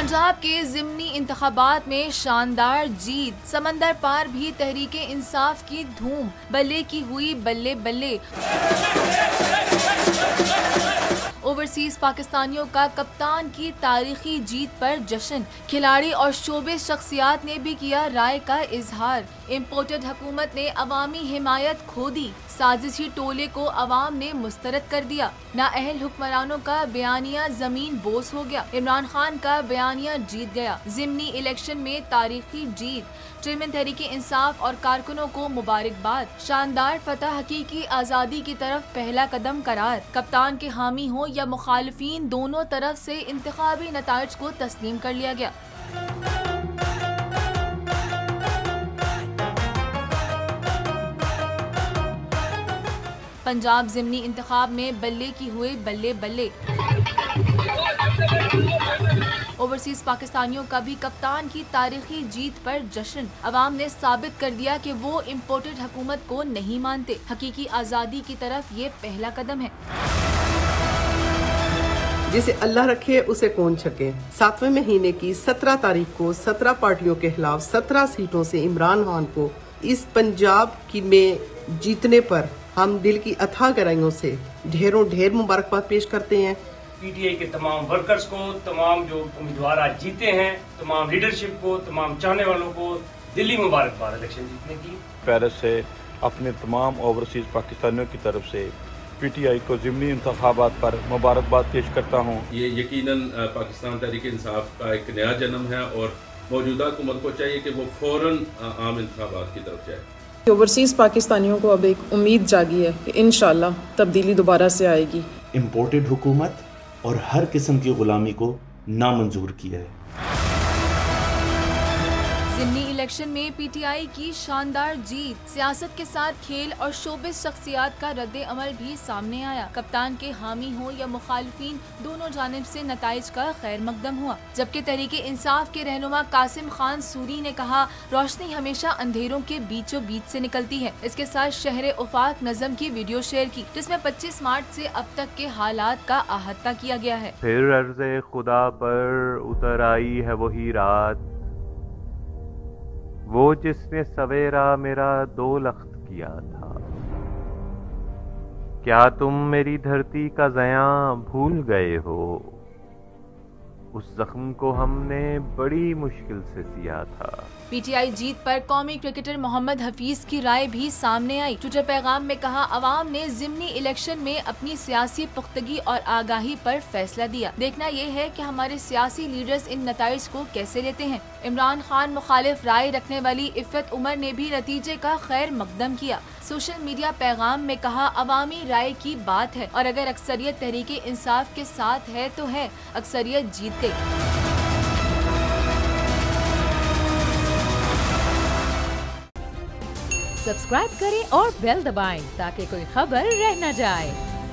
पंजाब के ज़िमनी इंतखाबात में शानदार जीत, समंदर पार भी तहरीके इंसाफ की धूम, बल्ले की हुई बल्ले बल्ले। ओवरसीज पाकिस्तानियों का कप्तान की तारीखी जीत पर जश्न, खिलाड़ी और शोबिस शख्सियात ने भी किया राय का इजहार। इम्पोर्टेड हुकूमत ने अवामी हिमायत खो दी, साजिशी टोले को अवाम ने मुस्तरद कर दिया। नाअहल हुक्मरानों का बयानिया जमीन बोस हो गया, इमरान खान का बयानिया जीत गया। ज़िमनी इलेक्शन में तारीखी जीत, चेयरमैन तहरीके इंसाफ और कारकुनों को मुबारकबाद। शानदार फतह हकीकी आज़ादी की तरफ पहला कदम करार। कप्तान के हामी हो या मुखालिफिन, दोनों तरफ से इंतखाबी नताइज को तस्लीम कर लिया गया। पंजाब ज़िमनी इंतखाब में बल्ले की हुए बल्ले बल्ले। ओवरसीज पाकिस्तानियों का भी कप्तान की तारीखी जीत पर जश्न, अवाम ने साबित कर दिया कि वो इम्पोर्टेड हुकूमत को नहीं मानते। हकीकी आज़ादी की तरफ ये पहला कदम है। जिसे अल्लाह रखे उसे कौन छके। 7वें महीने की 17 तारीख को 17 पार्टियों के खिलाफ 17 सीटों से इमरान खान को इस पंजाब की में जीतने पर हम दिल की अथाह गहराइयों से ढेर मुबारकबाद पेश करते हैं। पीटीआई के तमाम वर्कर्स को, तमाम जो उम्मीदवार आज जीते हैं, तमाम लीडरशिप को, तमाम चाहने वालों को दिल्ली मुबारकबाद इलेक्शन जीतने की। पेरिस से अपने तमाम ओवरसीज पाकिस्तानियों की तरफ से पीटीआई को ज़िमनी इंतखाबात पर मुबारकबाद पेश करता हूँ। ये यकीनन पाकिस्तान तहरीक इंसाफ का एक नया जन्म है और मौजूदा हुकूमत को चाहिए कि वो फौरन आम इंतखाबात की तरफ जाए। ओवरसीज पाकिस्तानियों को अब एक उम्मीद जागी है कि इंशाल्लाह तब्दीली दोबारा से आएगी। इम्पोर्टेड हुकूमत और हर किस्म की गुलामी को नामंजूर किया है। ज़िमनी इलेक्शन में पीटीआई की शानदार जीत, सियासत के साथ खेल और शोबिस शख्सियात का रद्द अमल भी सामने आया। कप्तान के हामी हो या मुखालिफिन, दोनों जानिब से नताइज का खैर मकदम हुआ। जबकि तहरीके इंसाफ के रहनुमा कासिम खान सूरी ने कहा, रोशनी हमेशा अंधेरों के बीचों बीच से निकलती है। इसके साथ शहर उफाक नज़म की वीडियो शेयर की, जिसमें 25 मार्च से अब तक के हालात का अहाता किया गया है। फिर अर्ज़े खुदा पर उतर आई है वही रात, वो जिसने सवेरा मेरा दो लख्त किया था। क्या तुम मेरी धरती का ज़यां भूल गए हो? उस जख्म को हमने बड़ी मुश्किल से सिया था। पीटीआई जीत पर कौमी क्रिकेटर मोहम्मद हफीज की राय भी सामने आई। ट्विटर पैगाम में कहा, अवाम ने ज़िमनी इलेक्शन में अपनी सियासी पुख्तगी और आगाही पर फैसला दिया। देखना यह है कि हमारे सियासी लीडर्स इन नताइज को कैसे लेते हैं। इमरान खान मुखालिफ राय रखने वाली इफ़्फ़त उमर ने भी नतीजे का खैर मकदम किया। सोशल मीडिया पैगाम में कहा, अवामी राय की बात है और अगर अक्सरियत तहरीके इंसाफ के साथ है तो है, अक्सरियत जीत गई। सब्सक्राइब करें और बेल दबाएं ताकि कोई खबर रह न जाए।